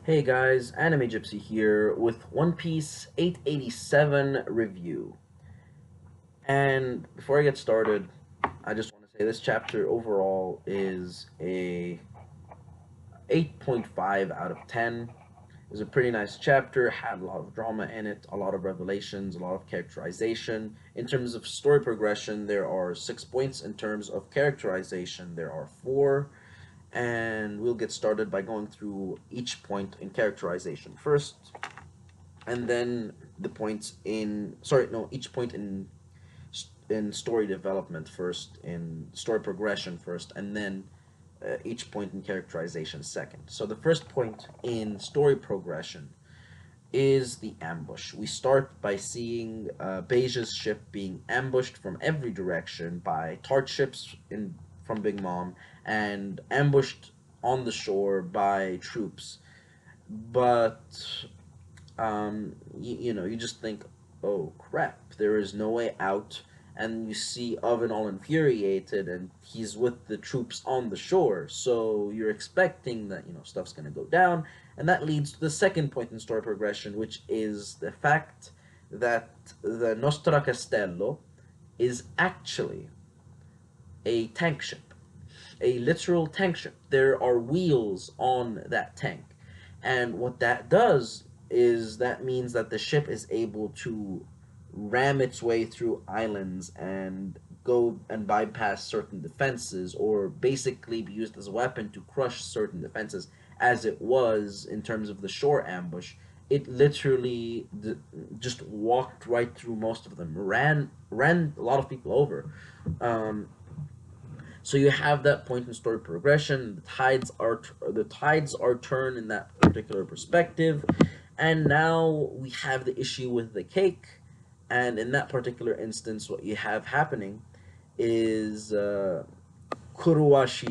Hey guys, Anime Gypsy here with One Piece 887 review. And before I get started, I just want to say this chapter overall is a 8.5 out of 10. It was a pretty nice chapter, had a lot of drama in it, a lot of revelations, a lot of characterization. In terms of story progression, there are 6 points. In terms of characterization, there are 4. And we'll get started by going through each point in characterization first, and then the points in sorry no each point in story development first, in story progression first, and then each point in characterization second. So the first point in story progression is the ambush. We start by seeing Beija's ship being ambushed from every direction by Tart ships from Big Mom, and ambushed on the shore by troops. But you just think, oh crap, there is no way out. And you see Oven all infuriated, and he's with the troops on the shore. So you're expecting that stuff's gonna go down, and that leads to the second point in story progression, which is the fact that the Nostra Castello is actually a tank ship, a literal tank ship. There are wheels on that tank. And what that does is that means that the ship is able to ram its way through islands and go and bypass certain defenses, or basically be used as a weapon to crush certain defenses, as it was in terms of the shore ambush. It literally just walked right through most of them, ran a lot of people over. um, so you have that point in story progression. The tides are turned in that particular perspective, and now we have the issue with the cake. And in that particular instance, what you have happening is Kuruwashi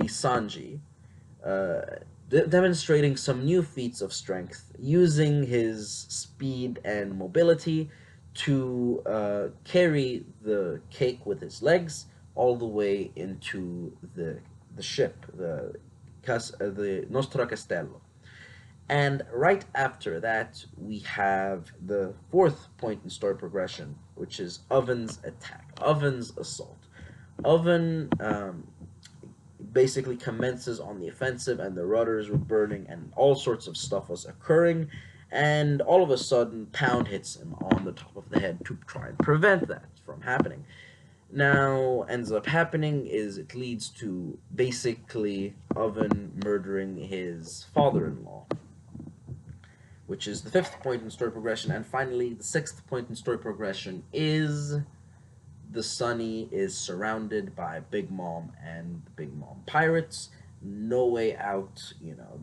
Sanji demonstrating some new feats of strength, using his speed and mobility to carry the cake with his legs all the way into the ship, the Nostra Castello. And right after that, we have the fourth point in story progression, which is Oven's attack, Oven's assault. Oven basically commences on the offensive, and the rudders were burning, and all sorts of stuff was occurring. And all of a sudden, Pound hits him on the top of the head to try and prevent that from happening. Now, ends up happening is it leads to basically Oven murdering his father-in-law, which is the fifth point in story progression. And finally, the sixth point in story progression is the Sunny is surrounded by Big Mom and the Big Mom pirates. No way out.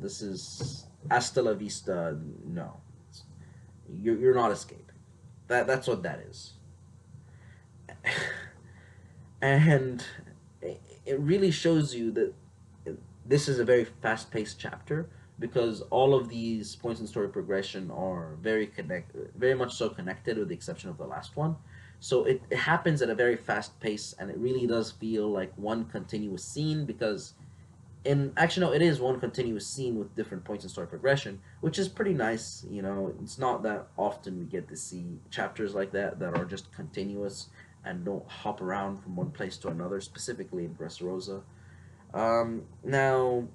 This is hasta la vista. No, you're not escaping. That's what that is. And it really shows you that this is a very fast-paced chapter, because all of these points in story progression are very much so connected, with the exception of the last one. So it happens at a very fast pace, and it really does feel like one continuous scene, because in actually no, it is one continuous scene with different points in story progression, which is pretty nice. It's not that often we get to see chapters like that are just continuous and don't hop around from one place to another, specifically in Dressrosa. Now,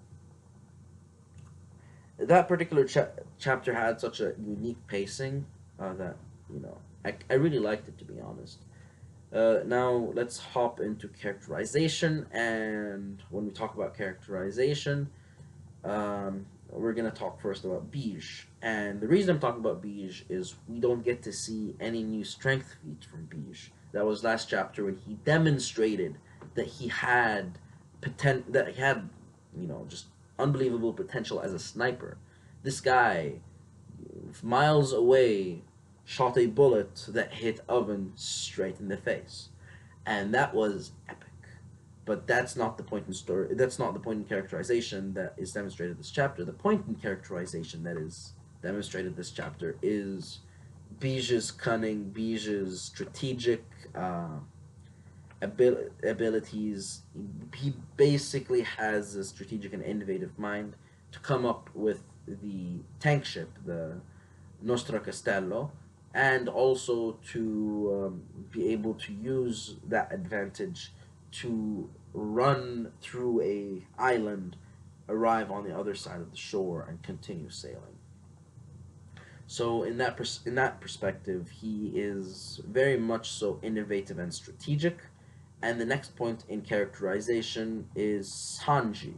that particular chapter had such a unique pacing that I really liked it, to be honest. Now let's hop into characterization, and when we talk about characterization, we're gonna talk first about Beige. And the reason I'm talking about Beige is we don't get to see any new strength feats from Beige. That was last chapter when he demonstrated that he had just unbelievable potential as a sniper. This guy, miles away, shot a bullet that hit Oven straight in the face, and that was epic. But that's not the point in story. That's not the point in characterization that is demonstrated this chapter. The point in characterization that is demonstrated this chapter is Beige's cunning, Beige's strategic abilities. He basically has a strategic and innovative mind to come up with the tank ship, the Nostra Castello, and also to be able to use that advantage to run through a island, arrive on the other side of the shore, and continue sailing. So in that perspective, he is very much so innovative and strategic. And the next point in characterization is Sanji.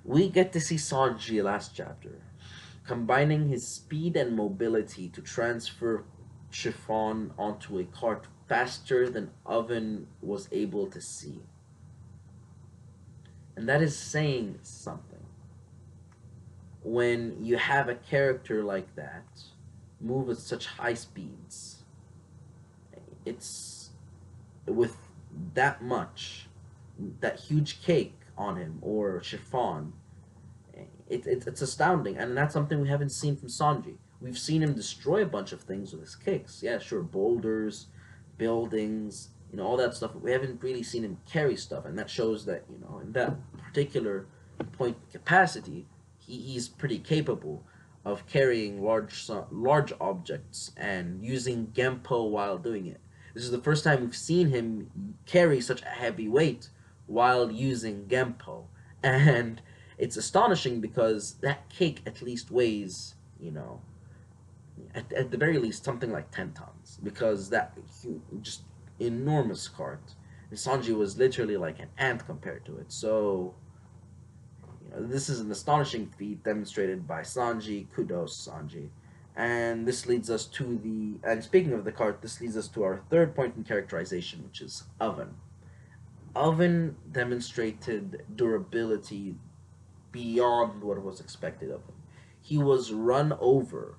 We get to see Sanji last chapter, combining his speed and mobility to transfer chiffon onto a cart faster than Oven was able to see. And that is saying something. When you have a character like that move at such high speeds, it's with that much, that huge cake on him or chiffon, it's astounding, and that's something we haven't seen from Sanji. We've seen him destroy a bunch of things with his kicks. Yeah, sure, boulders, buildings, all that stuff. But we haven't really seen him carry stuff, and that shows that in that particular point capacity, he's pretty capable of carrying large objects and using Genpo while doing it. This is the first time we've seen him carry such a heavy weight while using Genpo, and it's astonishing because that cake at least weighs, at the very least, something like 10 tons. Because that just enormous cart. And Sanji was literally like an ant compared to it. So, this is an astonishing feat demonstrated by Sanji. Kudos, Sanji. And this leads us to and speaking of the cart, this leads us to our third point in characterization, which is Oven. Oven demonstrated durability beyond what was expected of him. He was run over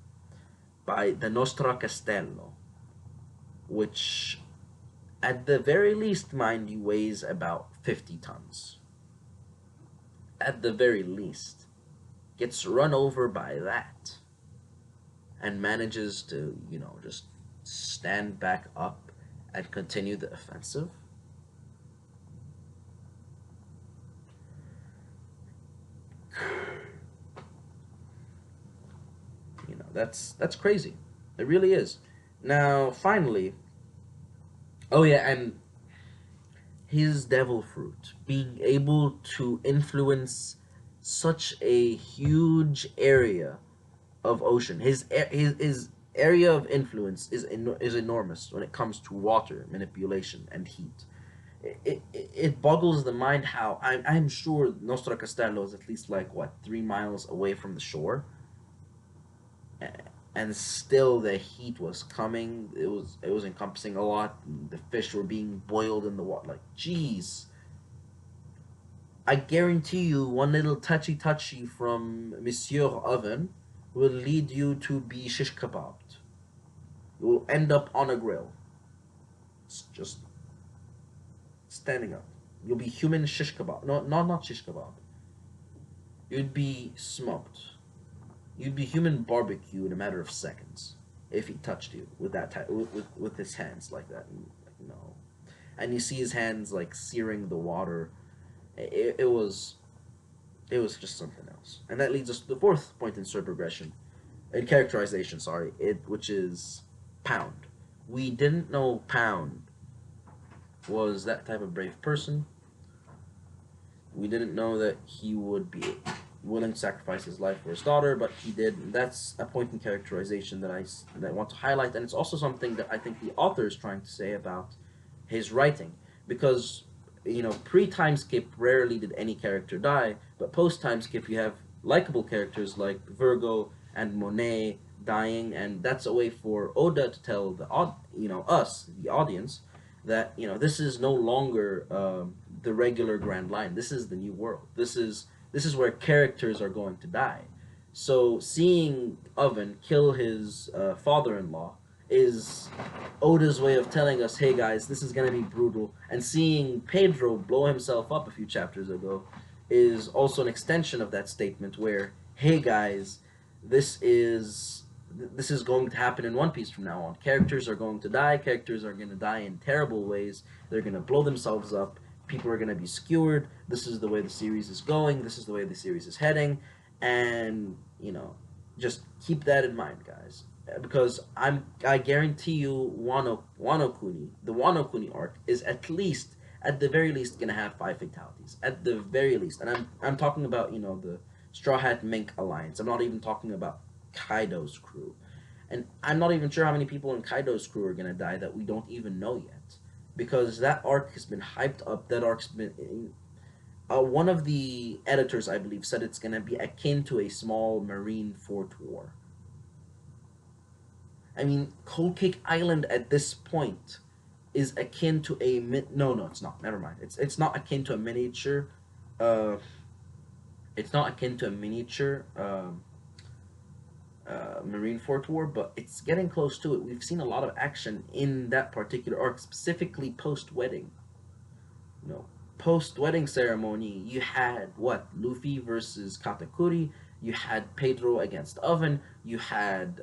by the Nostra Castello, which, at the very least, mind you, weighs about 50 tons. At the very least, gets run over by that and manages to, just stand back up and continue the offensive. That's crazy. It really is. Now, finally, oh yeah, and his devil fruit being able to influence such a huge area of ocean. His area of influence is enormous when it comes to water manipulation and heat. It boggles the mind how I'm sure Nostra Castello is at least like what 3 miles away from the shore, and still the heat was coming. It was encompassing a lot. The fish were being boiled in the water. Like, jeez, I guarantee you, one little touchy from Monsieur Oven will lead you to be shish kebabbed. You will end up on a grill, just standing up. You'll be human shish kebab. No, not shish kebab. You'd be smoked. You'd be human barbecue in a matter of seconds if he touched you with that with his hands like that. No, and you see his hands like searing the water. It was just something else, and that leads us to the fourth point in story progression, in characterization. Sorry, which is Pound. We didn't know Pound was that type of brave person. We didn't know that he would be willing to sacrifice his life for his daughter, but he did. And that's a point in characterization that I want to highlight, and it's also something that I think the author is trying to say about his writing, because pre-time skip rarely did any character die, but post-time skip you have likable characters like Virgo and Monet dying, and that's a way for Oda to tell us, the audience, that this is no longer the regular Grand Line. This is the new world. This is where characters are going to die. So seeing Oven kill his father-in-law is Oda's way of telling us, hey guys, this is gonna be brutal. And seeing Pedro blow himself up a few chapters ago is also an extension of that statement where, hey guys, this is going to happen in One Piece from now on. Characters are going to die. Characters are going to die in terrible ways. They're going to blow themselves up. people are gonna be skewered. This is the way the series is going. This is the way the series is heading, and just keep that in mind, guys. Because I guarantee you, Wano Kuni, the Wano Kuni arc is at the very least gonna have 5 fatalities at the very least, and I'm talking about the Straw Hat Mink alliance. I'm not even talking about Kaido's crew, and I'm not even sure how many people in Kaido's crew are gonna die that we don't even know yet, because that arc has been hyped up. That arc's been. One of the editors, I believe, said it's gonna be akin to a small marine fort war. I mean, Cold Cake Island at this point is akin to a no, it's not. Never mind. It's not akin to a miniature. Uh, it's not akin to a miniature Marine Fort War, but it's getting close to it. We've seen a lot of action in that particular arc, specifically post wedding. You know, post wedding ceremony, you had what Luffy versus Katakuri. You had Pedro against Oven. You had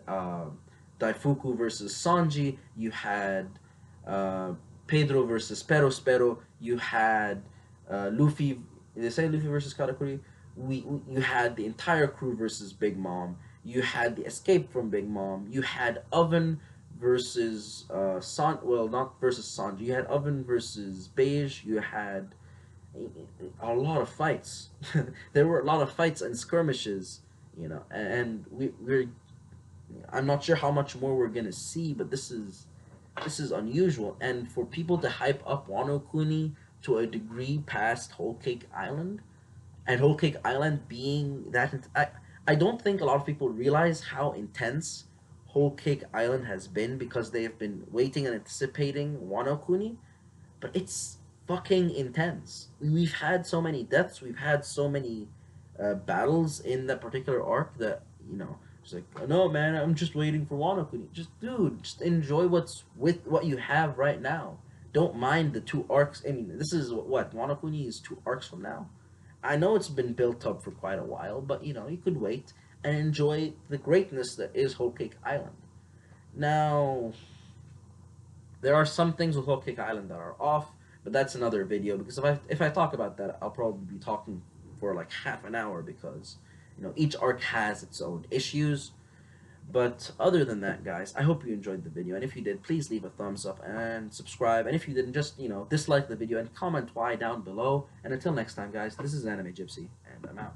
Daifuku versus Sanji. You had uh, Pedro versus Spero. You had Luffy. Did they say Luffy versus Katakuri? You had the entire crew versus Big Mom. You had the escape from Big Mom. You had Oven versus well, not versus Sanji. You had Oven versus Beige. You had a lot of fights. There were a lot of fights and skirmishes, and we're. I'm not sure how much more we're gonna see, but this is unusual, and for people to hype up Wano Kuni to a degree past Whole Cake Island, and Whole Cake Island being that I don't think a lot of people realize how intense Whole Cake Island has been because they have been waiting and anticipating Wano Kuni, but it's fucking intense. We've had so many deaths, we've had so many battles in that particular arc that it's like, no man, I'm just waiting for Wano Kuni. Just dude, just enjoy what's with what you have right now. Don't mind the 2 arcs. I mean, this is what Wano Kuni is 2 arcs from now. I know it's been built up for quite a while, but you could wait and enjoy the greatness that is Whole Cake Island. Now, there are some things with Whole Cake Island that are off, but that's another video because if I talk about that, I'll probably be talking for like half an hour because each arc has its own issues. But other than that, guys, I hope you enjoyed the video, and if you did, please leave a thumbs up and subscribe. And if you didn't, just dislike the video and comment why down below. And until next time, guys, this is Anime Gypsy, and I'm out.